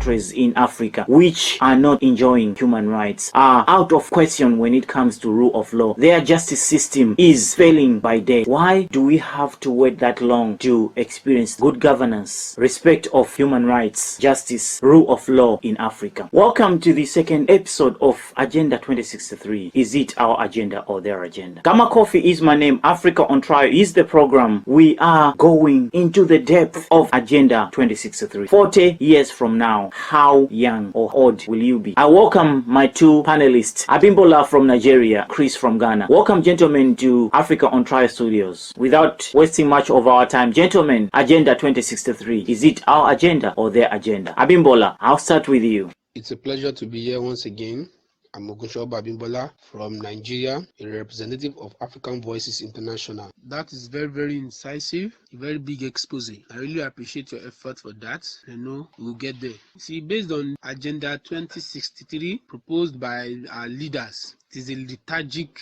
countries in Africa which are not enjoying human rights are out of question when it comes to rule of law. Their justice system is failing by day. Why do we have to wait that long to experience good governance, respect of human rights, justice, rule of law in Africa? Welcome to the second episode of Agenda 2063. Is it our agenda or their agenda? Kama Coffee is my name. Africa on Trial is the program. We are going into the depth of Agenda 2063. 40 years from now, how young or old will you be? I welcome my two panelists, Abimbola from Nigeria, Chris from Ghana. Welcome, gentlemen, to Africa on Trial Studios. Without wasting much of our time, gentlemen, Agenda 2063, is it our agenda or their agenda? Abimbola, I'll start with you. It's a pleasure to be here once again. I'm Ogunshoba Abimbola from Nigeria, a representative of African Voices International. That is very, very incisive, a very big expose. I really appreciate your effort for that. I know we'll get there. See, based on Agenda 2063 proposed by our leaders, it is a lethargic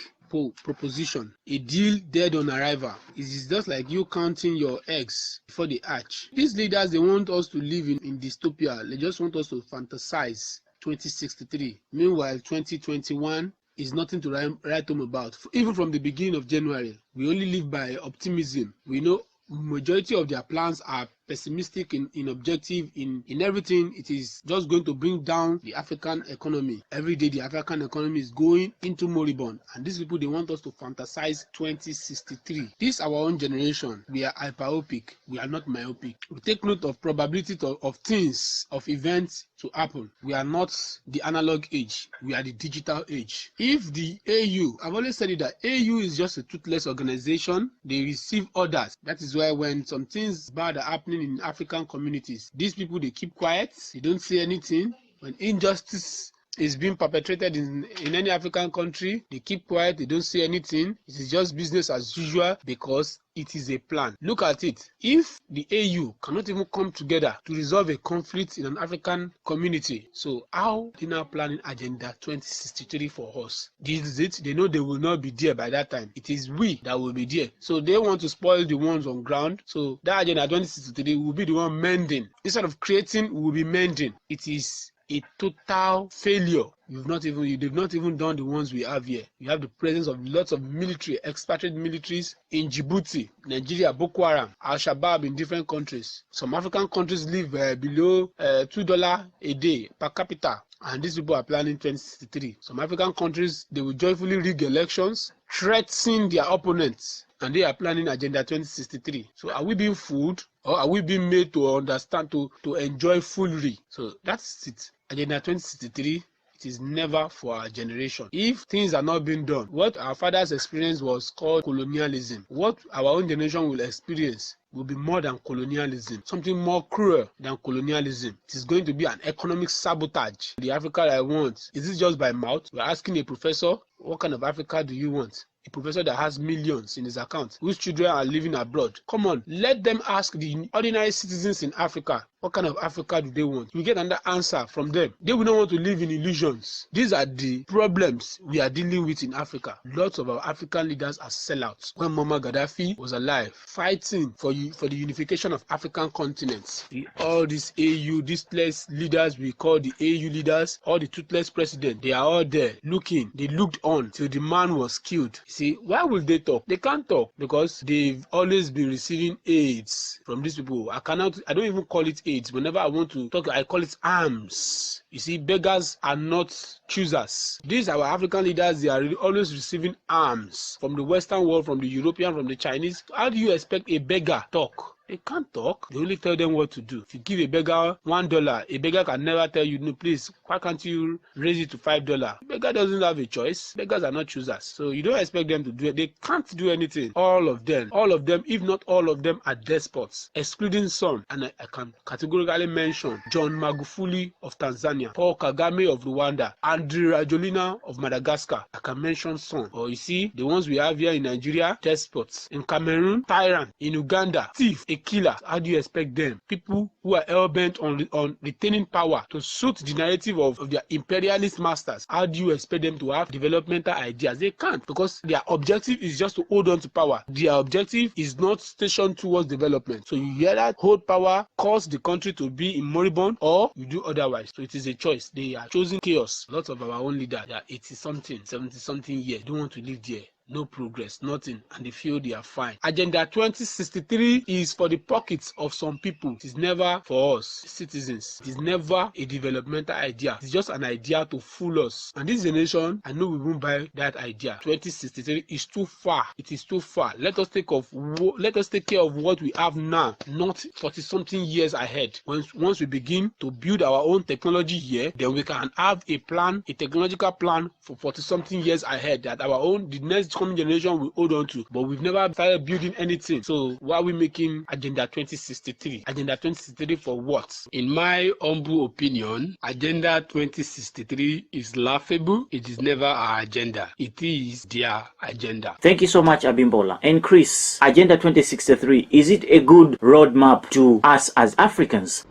proposition, a deal dead on arrival. It is just like you counting your eggs before they hatch. These leaders, they want us to live in dystopia. They just want us to fantasize 2063. Meanwhile, 2021 is nothing to write home about. Even from the beginning of January, we only live by optimism. We know majority of their plans are pessimistic in objective, in everything. It is just going to bring down the African economy. Every day the African economy is going into moribund, and these people, they want us to fantasize 2063. This is our own generation. We are hyperopic. We are not myopic. We take note of probability of things, of events to happen. We are not the analog age. We are the digital age. If the AU, I've always said it, that AU is just a toothless organization. They receive orders. That is why when some things bad are happening in African communities, these people, they keep quiet. They don't say anything. When injustice is being perpetrated in any African country, they keep quiet. They don't say anything. It is just business as usual because it is a plan. Look at it. If the AU cannot even come together to resolve a conflict in an African community, so how they now planning Agenda 2063 for us? This is it. They know they will not be there by that time. It is we that will be there. So they want to spoil the ones on ground. So that Agenda 2063 will be the one mending. Instead of creating, we will be mending. It is a total failure. They've not even done the ones we have here. We have the presence of lots of military, expatriate militaries in Djibouti, Nigeria, Boko Haram, Al-Shabaab in different countries. Some African countries live below $2 a day per capita, and these people are planning 2063. Some African countries, they will joyfully rig elections, threatening their opponents, and they are planning Agenda 2063. So are we being fooled, or are we being made to understand, to enjoy foolery? So that's it. Agenda 2063, it is never for our generation. If things are not being done, what our fathers experienced was called colonialism. What our own generation will experience will be more than colonialism, something more cruel than colonialism. It is going to be an economic sabotage. The Africa I want, is it just by mouth? We're asking a professor, what kind of Africa do you want? A professor that has millions in his account, whose children are living abroad. Come on, let them ask the ordinary citizens in Africa, what kind of Africa do they want? We get another answer from them. They will not want to live in illusions. These are the problems we are dealing with in Africa. Lots of our African leaders are sellouts. When Muammar Gaddafi was alive, fighting for the unification of African continents, all these AU, these leaders we call the AU leaders, all the toothless president, they are all there looking. They looked on till the man was killed. See, why will they talk? They can't talk because they've always been receiving aids from these people. I don't even call it aids. Whenever I want to talk, I call it arms. You see, beggars are not choosers. These are our African leaders. They are always receiving arms from the Western world, from the European, from the Chinese. How do you expect a beggar to talk? They can't talk. They only tell them what to do. If you give a beggar $1, a beggar can never tell you, no, please, why can't you raise it to $5? A beggar doesn't have a choice. Beggars are not choosers. So you don't expect them to do it. They can't do anything. All of them, if not all of them, are despots, excluding some. And I can categorically mention John Magufuli of Tanzania, Paul Kagame of Rwanda, Andry Rajoelina of Madagascar. I can mention some. Or you see, the ones we have here in Nigeria, despots. In Cameroon, tyrant. In Uganda, thief. a killer, how do you expect them, people who are hell-bent on retaining power to suit the narrative of their imperialist masters, how do you expect them to have developmental ideas? They can't, because their objective is just to hold on to power. Their objective is not stationed towards development. So you hear that, hold power, cause the country to be in moribund, or you do otherwise. So it is a choice. They are choosing chaos. Lots of our own leaders, they are 80-something, 70-something years, don't want to live there. No progress, nothing, and they feel they are fine. Agenda 2063 is for the pockets of some people. It is never for us, citizens. It is never a developmental idea. It's just an idea to fool us. And this generation, I know we won't buy that idea. 2063 is too far. It is too far. Let us take care of what we have now, not 40-something years ahead. Once we begin to build our own technology here, then we can have a plan, a technological plan for 40-something years ahead that the next coming generation will hold on to. But we've never started building anything. So why are we making Agenda 2063? Agenda 2063 for what? In my humble opinion, Agenda 2063 is laughable. It is never our agenda. It is their agenda. Thank you so much, Abimbola. And Chris, Agenda 2063, is it a good roadmap to us as Africans?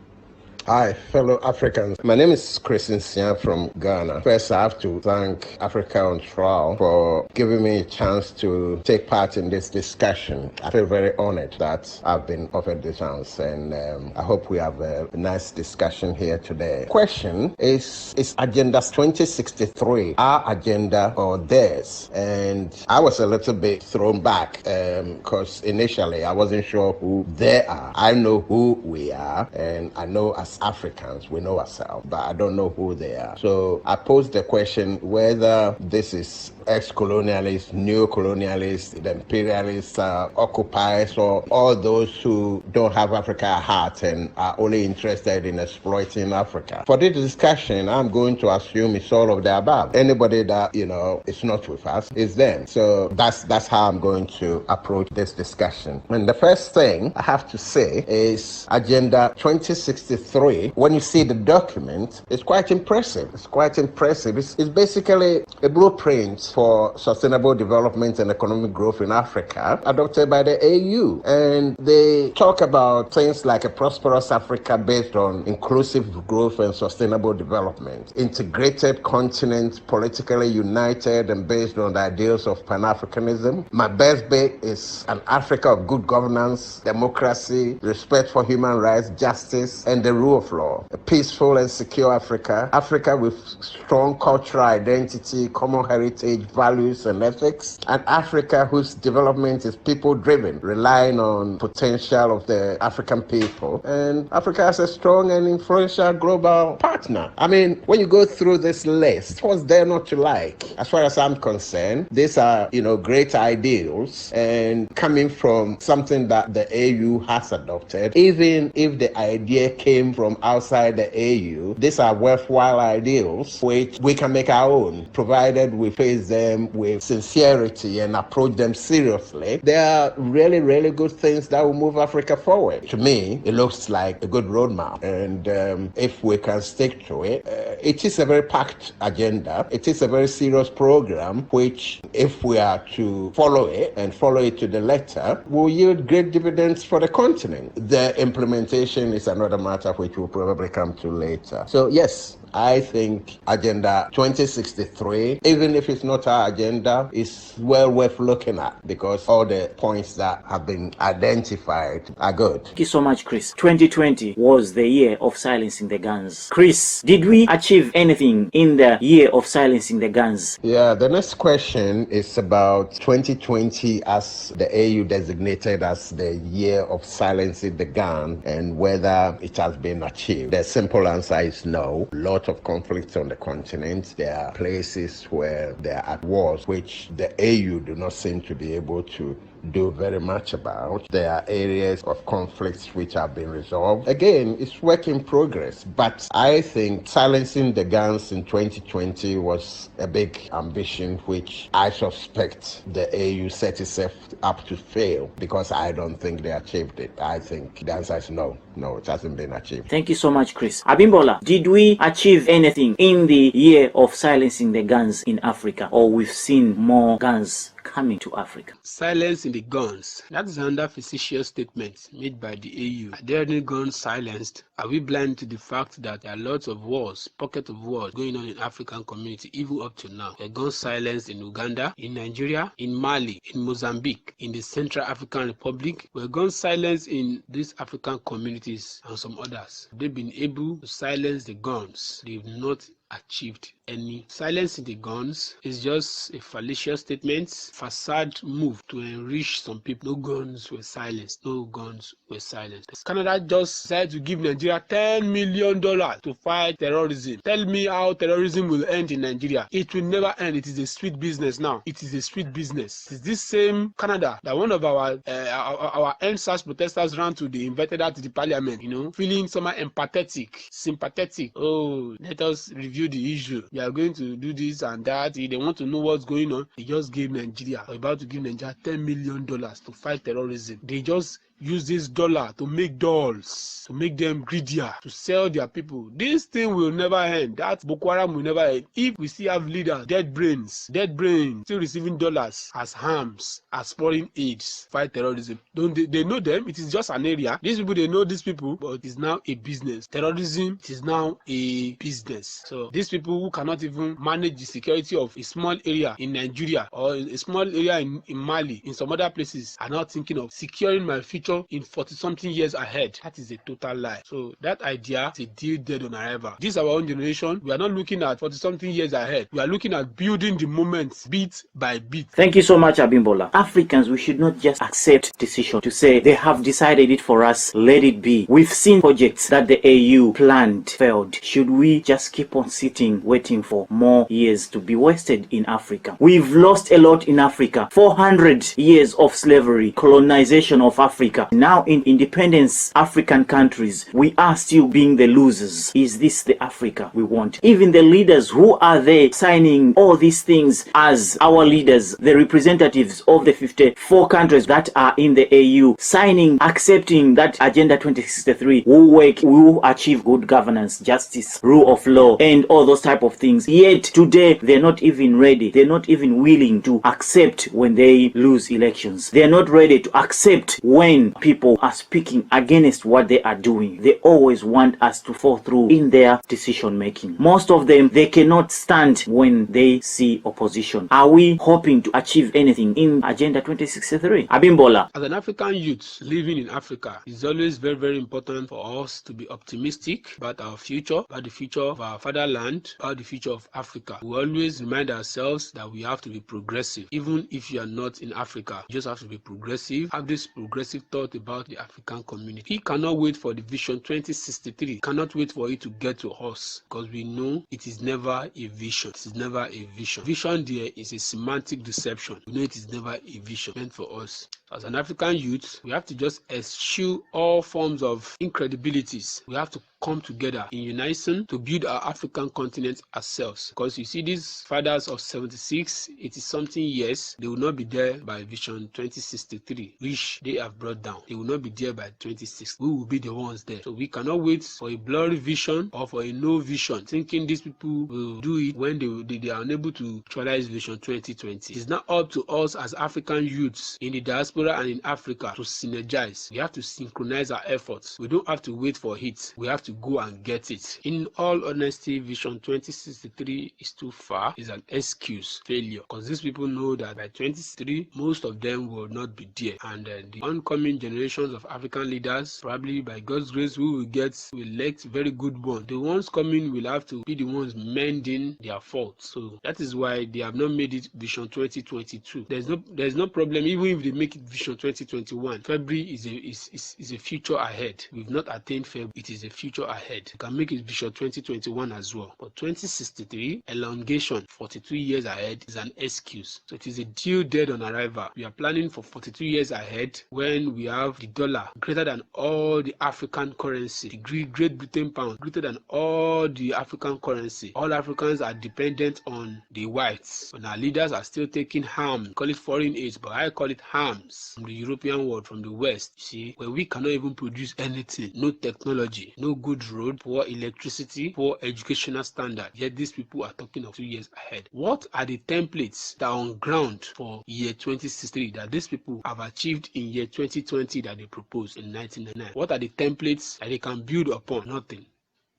Hi, fellow Africans. My name is Chris Nsia from Ghana. First, I have to thank Africa on Trial for giving me a chance to take part in this discussion. I feel very honored that I've been offered this chance, and I hope we have a nice discussion here today. Question is Agenda 2063 our agenda or theirs? And I was a little bit thrown back because initially I wasn't sure who they are. I know who we are, and I know as Africans, we know ourselves, but I don't know who they are. So I posed the question whether this is ex-colonialists, neo-colonialists, the imperialists, occupiers, or all those who don't have Africa at heart and are only interested in exploiting Africa. For this discussion, I'm going to assume it's all of the above. Anybody that, is not with us is them. So that's how I'm going to approach this discussion. And the first thing I have to say is Agenda 2063. When you see the document, it's quite impressive. It's basically a blueprint for sustainable development and economic growth in Africa, adopted by the AU. And they talk about things like a prosperous Africa based on inclusive growth and sustainable development, integrated continent, politically united and based on the ideals of Pan-Africanism. My best bet is an Africa of good governance, democracy, respect for human rights, justice, and the rule of law. A peaceful and secure Africa, Africa with strong cultural identity, common heritage, values and ethics, and Africa whose development is people-driven, relying on potential of the African people, and Africa as a strong and influential global partner. I mean, when you go through this list, what's there not to like? As far as I'm concerned, these are, great ideals, and coming from something that the AU has adopted, even if the idea came from outside the AU, these are worthwhile ideals which we can make our own, provided we face them with sincerity and approach them seriously. They are really, really good things that will move Africa forward. To me, it looks like a good roadmap, and if we can stick to it, it is a very packed agenda. It is a very serious program, which, if we are to follow it and follow it to the letter, will yield great dividends for the continent. The implementation is another matter which we'll probably come to later. So yes, I think Agenda 2063, even if it's not our agenda, is well worth looking at because all the points that have been identified are good. Thank you so much, Chris. 2020 was the year of silencing the guns. Chris, did we achieve anything in the year of silencing the guns? Yeah, the next question is about 2020 as the AU designated as the year of silencing the gun and whether it has been achieved. The simple answer is no. A lot of conflicts on the continent. There are places where they are at wars, which the AU do not seem to be able to do very much about. There are areas of conflicts which have been resolved. Again, it's work in progress, but I think silencing the guns in 2020 was a big ambition which I suspect the AU set itself up to fail because I don't think they achieved it. I think the answer is no. No, it hasn't been achieved. Thank you so much, Chris. Abimbola, did we achieve anything in the year of silencing the guns in Africa, or we've seen more guns coming to Africa. Silence in the guns. That is another facetious statement made by the AU. Are there any guns silenced? Are we blind to the fact that there are lots of wars, pockets of wars going on in African community even up to now? There are guns silenced in Uganda, in Nigeria, in Mali, in Mozambique, in the Central African Republic. There are guns silenced in these African communities and some others. They've been able to silence the guns. They've not achieved any. Silence in the guns is just a fallacious statement, facade move to enrich some people. No guns were silenced. No guns were silenced. Canada just decided to give Nigeria $10 million to fight terrorism. Tell me how terrorism will end in Nigeria. It will never end. It is a street business now. It is a street business. It is this same Canada that one of our NSAS protesters ran to. They invited her to the parliament, feeling somehow empathetic, sympathetic. Oh, let us review the issue. We are going to do this and that. They want to know what's going on. They just gave Nigeria, or about to give Nigeria $10 million to fight terrorism. They just use this dollar to make dolls, to make them greedier, to sell their people. This thing will never end. That Boko Haram will never end. If we still have leaders, dead brains, still receiving dollars as arms, as foreign aids, fight terrorism. Don't they know them? It is just an area. These people, they know these people, but it is now a business. Terrorism, it is now a business. So these people who cannot even manage the security of a small area in Nigeria or a small area in Mali, in some other places, are now thinking of securing my future in 40-something years ahead. That is a total lie. So that idea is a deal dead on arrival. This is our own generation. We are not looking at 40-something years ahead. We are looking at building the moment bit by bit. Thank you so much, Abimbola. Africans, we should not just accept decision to say they have decided it for us, let it be. We've seen projects that the AU planned failed. Should we just keep on sitting waiting for more years to be wasted in Africa? We've lost a lot in Africa. 400 years of slavery, colonization of Africa. Now in independence African countries, we are still being the losers. Is this the Africa we want? Even the leaders who are there signing all these things as our leaders, the representatives of the 54 countries that are in the AU, signing, accepting that Agenda 2063 will achieve good governance, justice, rule of law, and all those type of things. Yet today they're not even ready. They're not even willing to accept when they lose elections. They're not ready to accept when people are speaking against what they are doing. They always want us to fall through in their decision making. Most of them, they cannot stand when they see opposition. Are we hoping to achieve anything in Agenda 2063? Abimbola. As an African youth living in Africa, it's always very, very important for us to be optimistic about our future, about the future of our fatherland, about the future of Africa. We always remind ourselves that we have to be progressive. Even if you are not in Africa, you just have to be progressive. Have this progressive thought about the African community. He cannot wait for the Vision 2063. Cannot wait for it to get to us, because we know it is never a vision. It is never a vision. Vision there is a semantic deception. We know it is never a vision meant for us. As an African youth, we have to just eschew all forms of incredibilities. We have to come together in unison to build our African continent ourselves. Because you see, these fathers of 76, 80-something years, they will not be there by Vision 2063, which they have brought down. They will not be there by 2060. We will be the ones there. So we cannot wait for a blurry vision or for a no vision, thinking these people will do it when they are unable to actualize Vision 2020. It's not up to us as African youths in the diaspora and in Africa to synergize. We have to synchronize our efforts. We don't have to wait for it. We have to go and get it. In all honesty, Vision 2063 is too far. It's an excuse, failure, because these people know that by 2063, most of them will not be there. And the oncoming generations of African leaders, probably by God's grace, we will elect very good ones. The ones coming will have to be the ones mending their faults. So that is why they have not made it Vision 2022. There's no problem even if they make it Vision 2021. February is a future ahead. We've not attained February. It is a future ahead. You can make it Vision 2021 as well. But 2063, elongation, 42 years ahead, is an excuse. So it is a deal dead on arrival. We are planning for 42 years ahead when we have the dollar greater than all the African currency, the Great Britain pound greater than all the African currency. All Africans are dependent on the whites. And our leaders are still taking harm. Call it foreign aid, but I call it harms from the European world, from the West. You see, where we cannot even produce anything, no technology, no good good road, poor electricity, poor educational standard. Yet these people are talking of 2 years ahead. What are the templates that are on ground for year 2063 that these people have achieved in year 2020 that they proposed in 1999? What are the templates that they can build upon? Nothing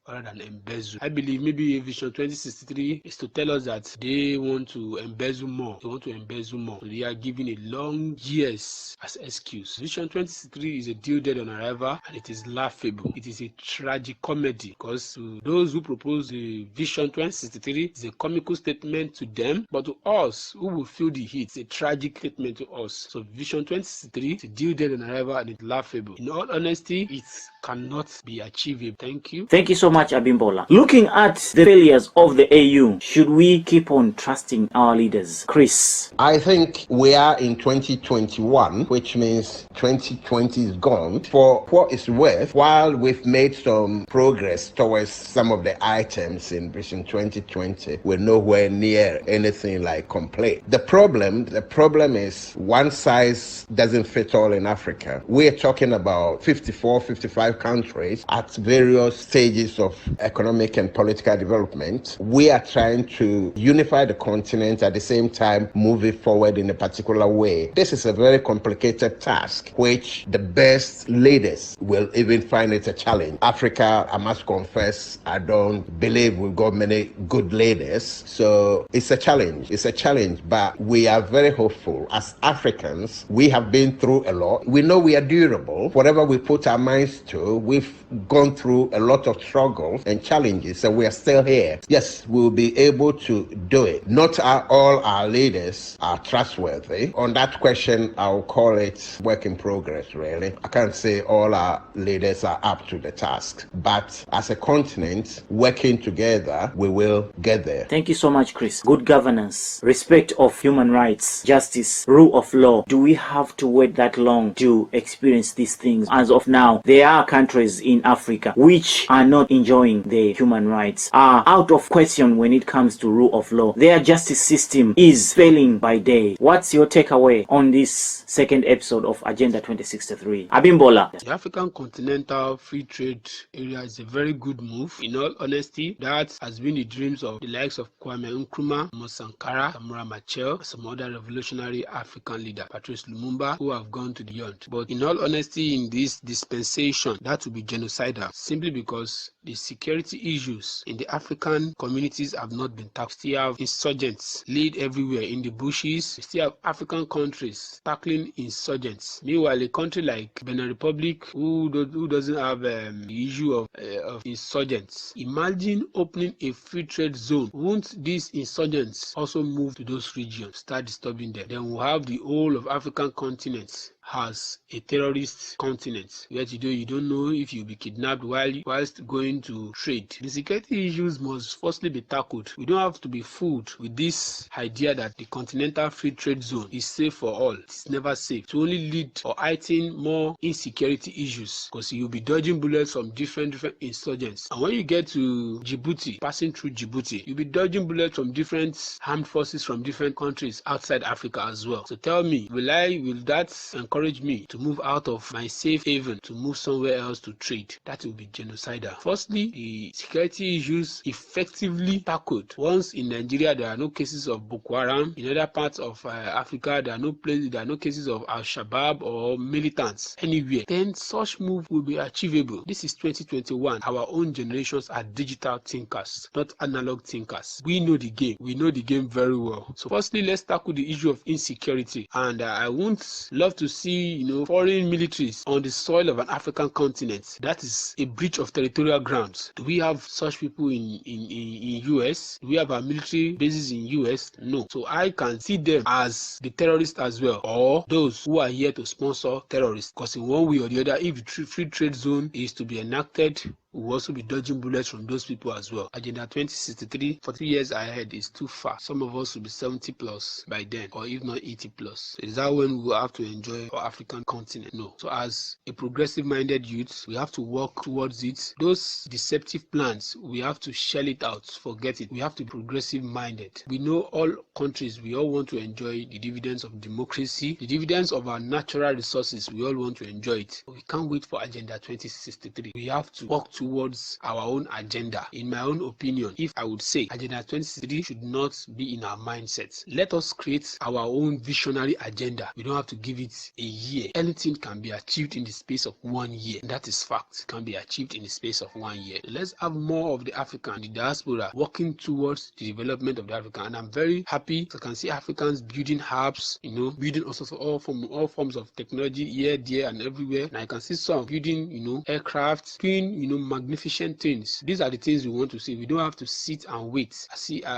rather than embezzle. I believe maybe Vision 2063 is to tell us that they want to embezzle more. They want to embezzle more. So they are giving a long years as excuse. Vision 2063 is a deal dead on arrival, and it is laughable. It is a tragic comedy, because to those who propose the Vision 2063, it's a comical statement to them, but to us who will feel the heat, it's a tragic statement to us. So Vision 2063 is a deal dead on arrival, and it's laughable. In all honesty, it cannot be achievable. Thank you. Thank you so much, Abimbola. Looking at the failures of the AU, should we keep on trusting our leaders? Chris. I think we are in 2021, which means 2020 is gone. For what it's worth, while we've made some progress towards some of the items in Vision 2020, we're nowhere near anything like complete. The problem is one size doesn't fit all in Africa. We're talking about 54, 55 countries at various stages of economic and political development. We are trying to unify the continent, at the same time move it forward in a particular way. This is a very complicated task, which the best leaders will even find it a challenge. Africa, I must confess, I don't believe we've got many good leaders. So it's a challenge. But we are very hopeful. As Africans, we have been through a lot. We know we are durable. Whatever we put our minds to, we've gone through a lot of struggles and challenges, so we are still here. Yes, we'll be able to do it. Not all our leaders are trustworthy. On that question, I'll call it work in progress, really. I can't say all our leaders are up to the task, but as a continent, working together, we will get there. Thank you so much, Chris. Good governance, respect of human rights, justice, rule of law. Do we have to wait that long to experience these things? As of now, there are countries in Africa which are not enjoying their human rights, are out of question when it comes to rule of law. Their justice system is failing by day. What's your takeaway on this second episode of Agenda 2063? Abimbola. The African Continental Free Trade Area is a very good move. In all honesty, that has been the dreams of the likes of Kwame Nkrumah, Sankara, Samora Machel, and some other revolutionary African leader, Patrice Lumumba, who have gone to the beyond. But in all honesty, in this dispensation, that will be genocidal, simply because the security issues in the African communities have not been tackled. We still have insurgents laid everywhere in the bushes. We still have African countries tackling insurgents. Meanwhile, a country like Benin Republic, who doesn't have the issue of insurgents. Imagine opening a free trade zone. Won't these insurgents also move to those regions, start disturbing them? Then we'll have the whole of African continent has a terrorist continent where you don't know if you'll be kidnapped whilst going to trade. The security issues must firstly be tackled. We don't have to be fooled with this idea that the continental free trade zone is safe for all. It's never safe. To only lead or heighten more insecurity issues, because you'll be dodging bullets from different insurgents. And when you get to Djibouti, passing through Djibouti, you'll be dodging bullets from different armed forces from different countries outside Africa as well. So tell me, will that encourage me to move out of my safe haven to move somewhere else to trade? That will be genocidal. Firstly, the security issues effectively tackled. Once in Nigeria there are no cases of Boko Haram, in other parts of Africa there are no cases of Al-Shabaab or militants anywhere, then such move will be achievable. This is 2021. Our own generations are digital thinkers, not analog thinkers. We know the game. We know the game very well. So firstly, let's tackle the issue of insecurity. And I won't love to see foreign militaries on the soil of an African continent. That is a breach of territorial grounds. Do we have such people in US? Do we have our military bases in US? No. So I can see them as the terrorists as well, or those who are here to sponsor terrorists. Because in one way or the other, if the free trade zone is to be enacted, we will also be dodging bullets from those people as well. Agenda 2063, 40 years ahead is too far. Some of us will be 70 plus by then, or if not 80 plus. Is that when we will have to enjoy our African continent? No. So as a progressive minded youth, we have to work towards it. Those deceptive plans, we have to shell it out, forget it. We have to be progressive minded. We know all countries, we all want to enjoy the dividends of democracy, the dividends of our natural resources, we all want to enjoy it. But we can't wait for Agenda 2063. We have to work towards our own agenda. In my own opinion, if I would say Agenda 2063 should not be in our mindset. Let us create our own visionary agenda. We don't have to give it a year. Anything can be achieved in the space of 1 year. That is fact. It can be achieved in the space of 1 year. Let's have more of the African, the diaspora, working towards the development of the African. And I'm very happy I can see Africans building hubs, building also all forms of technology here, there, and everywhere. And I can see some building, aircraft, doing, magnificent things. These are the things we want to see. We don't have to sit and wait.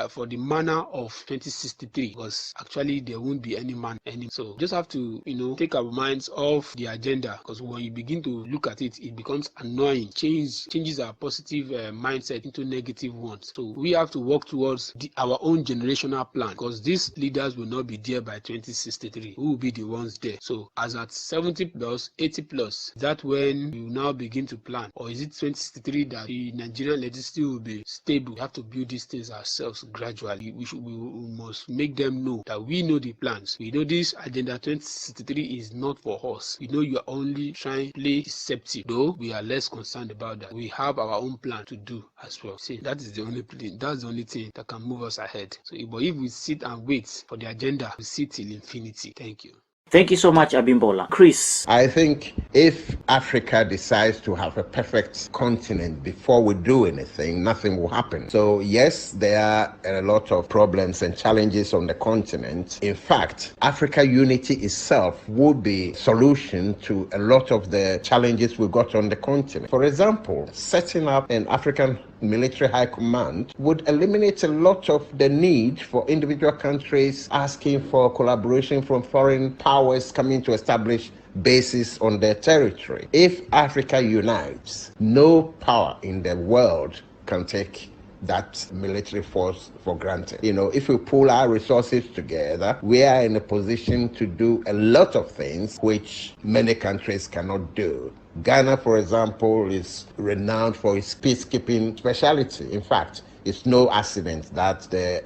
For the manner of 2063, because actually there won't be any man any. So just have to, take our minds off the agenda, because when you begin to look at it, it becomes annoying. Changes our positive mindset into negative ones. So we have to work towards our own generational plan, because these leaders will not be there by 2063. Who will be the ones there? So as at 70 plus, 80 plus, that when you now begin to plan, or is it 2063 that the Nigerian legislature will be stable? We have to build these things ourselves gradually. We must make them know that we know the plans. We know this Agenda 2063 is not for us. We know you are only trying to play deceptive, though we are less concerned about that. We have our own plan to do as well. See, that is the only thing. That's the only thing that can move us ahead. So, but if we sit and wait for the agenda, we sit till infinity. Thank you. Thank you so much, Abimbola. Chris. I think if Africa decides to have a perfect continent before we do anything, nothing will happen. So yes, there are a lot of problems and challenges on the continent. In fact, Africa unity itself would be solution to a lot of the challenges we got on the continent. For example, setting up an African military high command would eliminate a lot of the need for individual countries asking for collaboration from foreign powers coming to establish bases on their territory. If Africa unites, no power in the world can take that military force for granted. If we pull our resources together, we are in a position to do a lot of things which many countries cannot do. Ghana, for example, is renowned for its peacekeeping specialty. In fact, it's no accident that the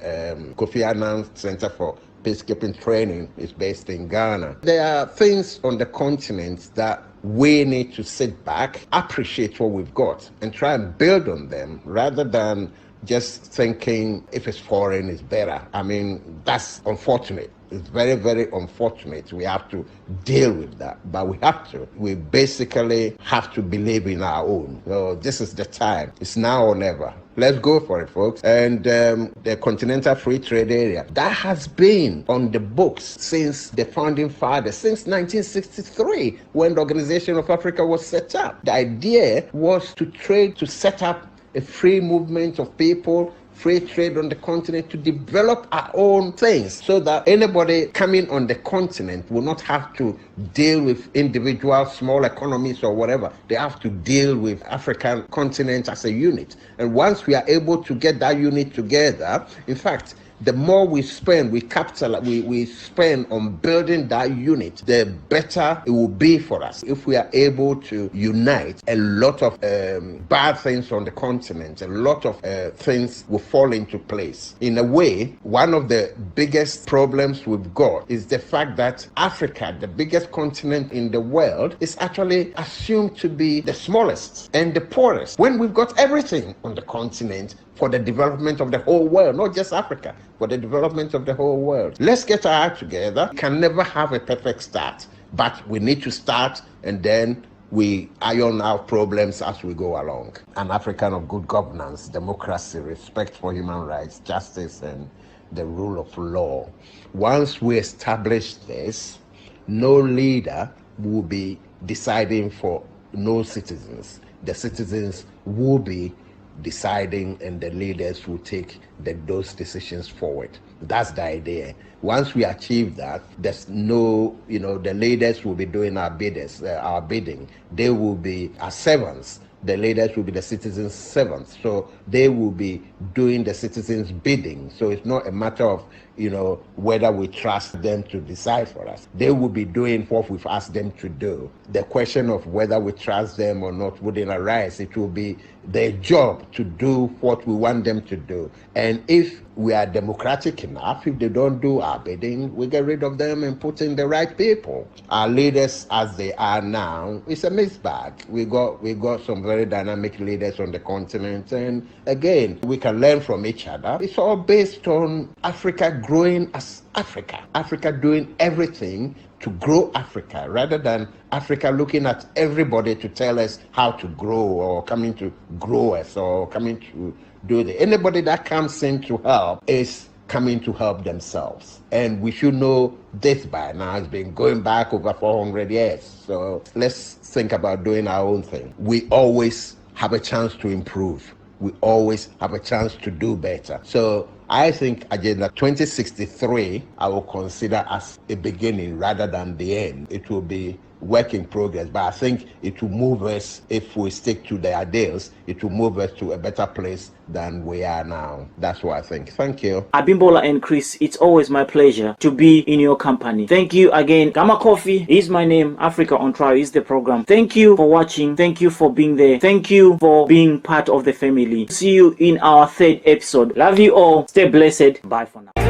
Kofi Annan Center for Peacekeeping Training is based in Ghana. There are things on the continent that we need to sit back, appreciate what we've got, and try and build on them rather than just thinking if it's foreign, it's better. I mean, that's unfortunate. It's very, very unfortunate. We have to deal with that, but we have to. We basically have to believe in our own. So this is the time. It's now or never. Let's go for it, folks. And the Continental Free Trade Area, that has been on the books since the founding fathers, since 1963, when the Organization of Africa was set up. The idea was to set up a free movement of people, free trade on the continent, to develop our own things so that anybody coming on the continent will not have to deal with individual small economies or whatever. They have to deal with African continent as a unit. And once we are able to get that unit together, in fact, the more we spend, we spend on building that unit, the better it will be for us. If we are able to unite, a lot of bad things on the continent, a lot of things will fall into place. In a way, one of the biggest problems we've got is the fact that Africa, the biggest continent in the world, is actually assumed to be the smallest and the poorest, when we've got everything on the continent for the development of the whole world, not just Africa, for the development of the whole world. Let's get our act together. We can never have a perfect start, but we need to start, and then we iron out problems as we go along. An African of good governance, democracy, respect for human rights, justice, and the rule of law. Once we establish this, no leader will be deciding for no citizens. The citizens will be deciding, and the leaders will take those decisions forward. That's the idea. Once we achieve that, there's no, the leaders will be doing our bidding. They will be our servants. The leaders will be the citizens' servants. So they will be doing the citizens' bidding. So it's not a matter of, whether we trust them to decide for us. They will be doing what we've asked them to do. The question of whether we trust them or not wouldn't arise. It will be their job to do what we want them to do. And if we are democratic enough. If they don't do our bidding, we get rid of them and put in the right people. Our leaders, as they are now, it's a mixed bag. We got some very dynamic leaders on the continent, and again, we can learn from each other. It's all based on Africa growing as Africa. Africa doing everything to grow Africa, rather than Africa looking at everybody to tell us how to grow, or coming to grow us, or coming to do the. Anybody that comes in to help is coming to help themselves. And we should know this by now. It's been going back over 400 years. So let's think about doing our own thing. We always have a chance to improve. We always have a chance to do better. So I think Agenda 2063, I will consider as a beginning rather than the end. It will be work in progress, but I think it will move us, if we stick to the ideals, it will move us to a better place than we are now. That's what I think. Thank you. Abimbola and Chris, it's always my pleasure to be in your company. Thank you again. Gamma Coffee is my name. Africa on Trial is the program. Thank you for watching. Thank you for being there. Thank you for being part of the family. See you in our third episode. Love you all. Stay blessed. Bye for now.